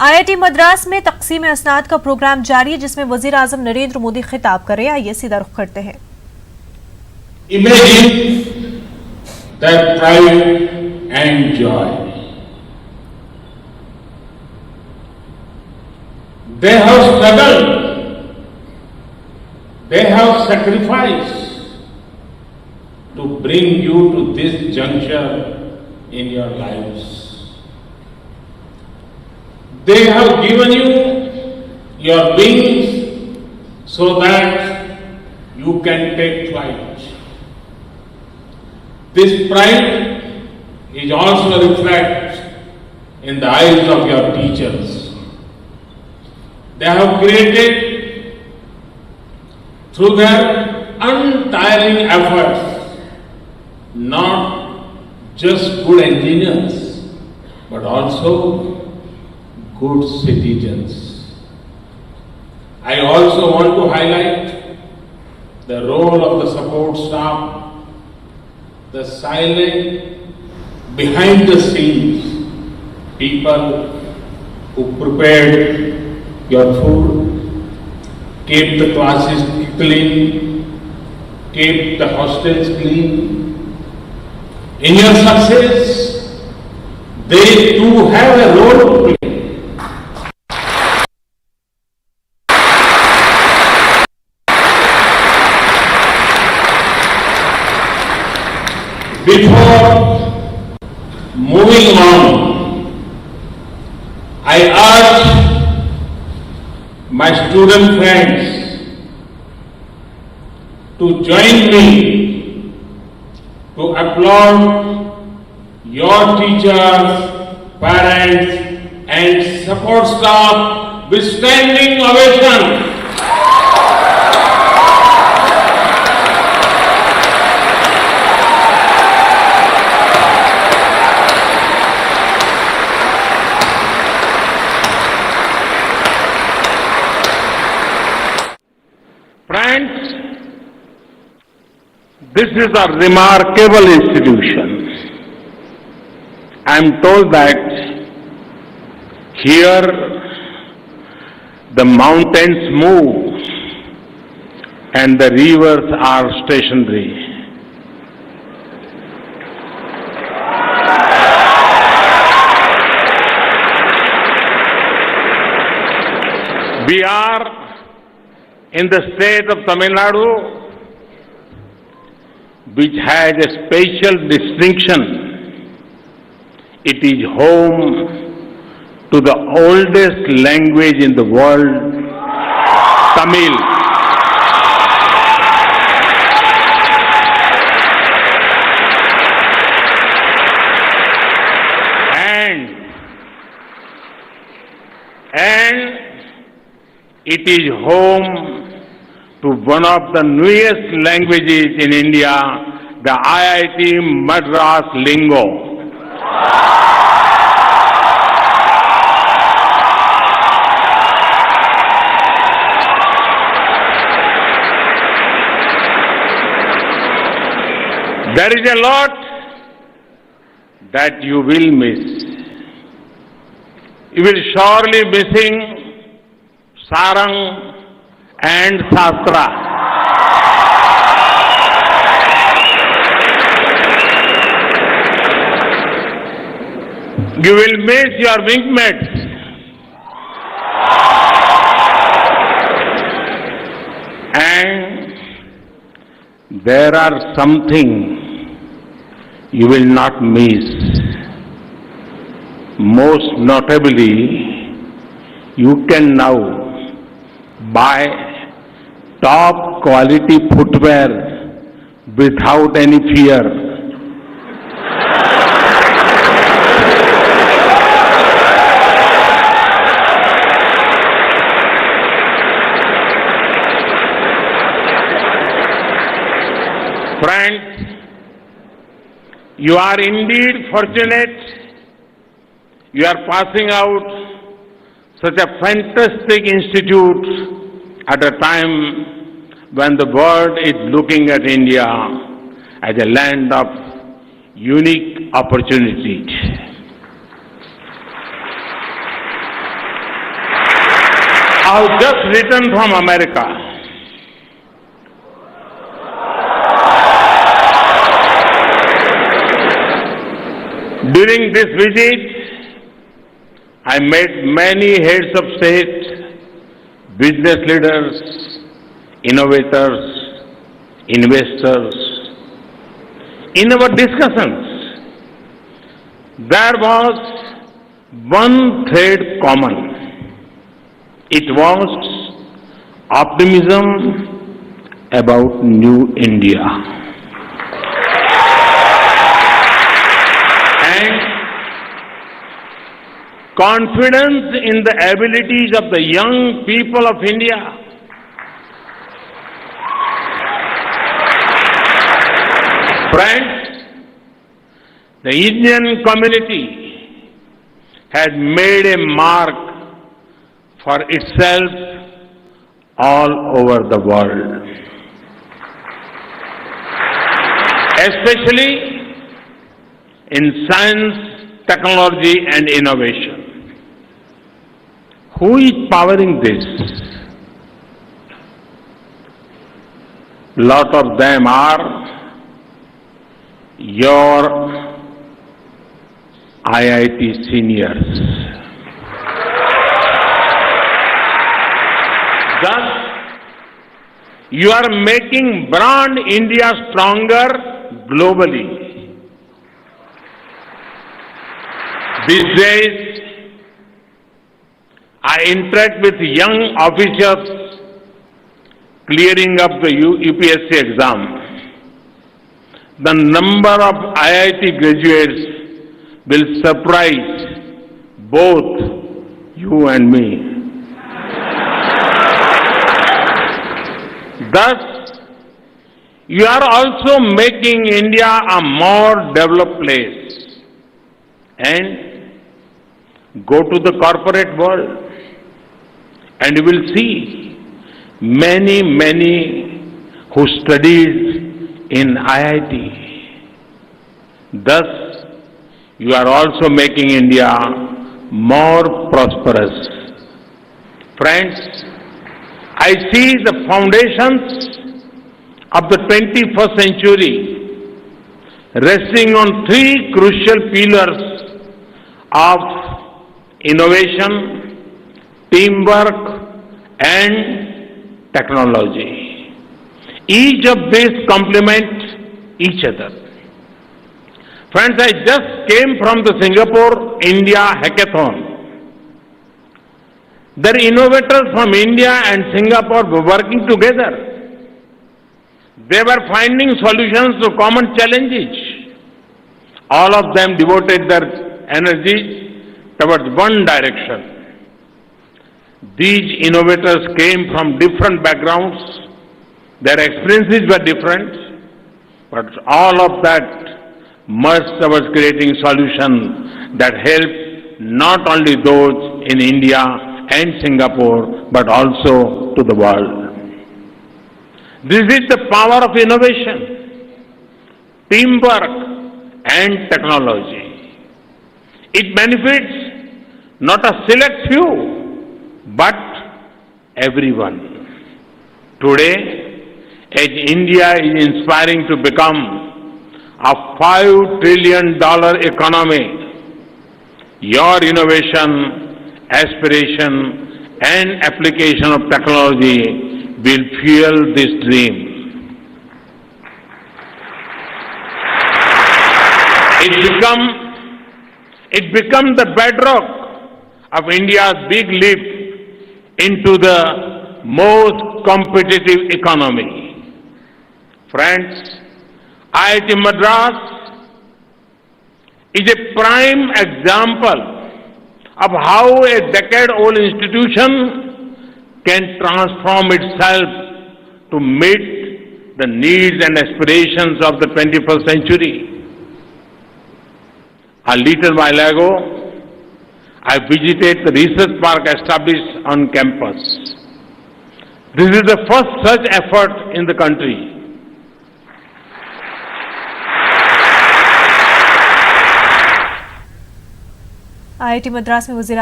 IIT Madras में तक़सीम असनाद का programme जारी है, जिसमें वज़ीर आज़म नरेंद्र मोदी खिताब कर रहे हैं। आइए सीधा रुख करते हैं। Imagine their pride and joy. They have struggled, they have sacrificed to bring you to this juncture in your lives. They have given you your wings so that you can take flight. This pride is also reflected in the eyes of your teachers. They have created, through their untiring efforts, not just good engineers, but also good citizens. I also want to highlight the role of the support staff, the silent, behind the scenes people who prepared your food, kept the classes clean, kept the hostels clean. In your success, they too have a role to play. Before moving on, I urge my student friends to join me to applaud your teachers, parents and support staff with standing ovation. Friends, this is a remarkable institution. I am told that here the mountains move and the rivers are stationary. We are in the state of Tamil Nadu, which has a special distinction. It is home to the oldest language in the world, Tamil. And it is home to one of the newest languages in India, the IIT Madras lingo. There is a lot that you will miss. You will surely missing sarang and Shastra. You will miss your wingmates. And there are something you will not miss. Most notably, you can now buy top quality footwear without any fear. Friends, you are indeed fortunate. You are passing out such a fantastic institute at a time when the world is looking at India as a land of unique opportunities. I have just returned from America. During this visit, I met many heads of state, business leaders, innovators, investors. In our discussions, there was one thread common. It was optimism about new India. And confidence in the abilities of the young people of India. Friends, the Indian community has made a mark for itself all over the world, especially in science, technology and innovation. Who is powering this? Lot of them are your IIT seniors. Thus, you are making brand India stronger globally. These days, I interact with young officers clearing up the UPSC exam. The number of IIT graduates will surprise both you and me. Thus, you are also making India a more developed place. And go to the corporate world and you will see many who studied in IIT. Thus, you are also making India more prosperous. Friends, I see the foundations of the 21st century resting on three crucial pillars of innovation, teamwork and technology. Each of these complement each other. Friends, I just came from the Singapore India Hackathon. Their innovators from India and Singapore were working together. They were finding solutions to common challenges. All of them devoted their energies towards one direction. These innovators came from different backgrounds. Their experiences were different, but all of that merged towards creating solutions that help not only those in India and Singapore, but also to the world. This is the power of innovation, teamwork and technology. It benefits not a select few, but everyone. Today, as India is inspiring to become a $5 trillion economy, your innovation, aspiration and application of technology will fuel this dream. It become the bedrock of India's big leap into the most competitive economy. Friends, IIT Madras is a prime example of how a decade-old institution can transform itself to meet the needs and aspirations of the 21st century. A little while ago, I visited the research park established on campus. This is the first such effort in the country. IIT Madras में वज़ीर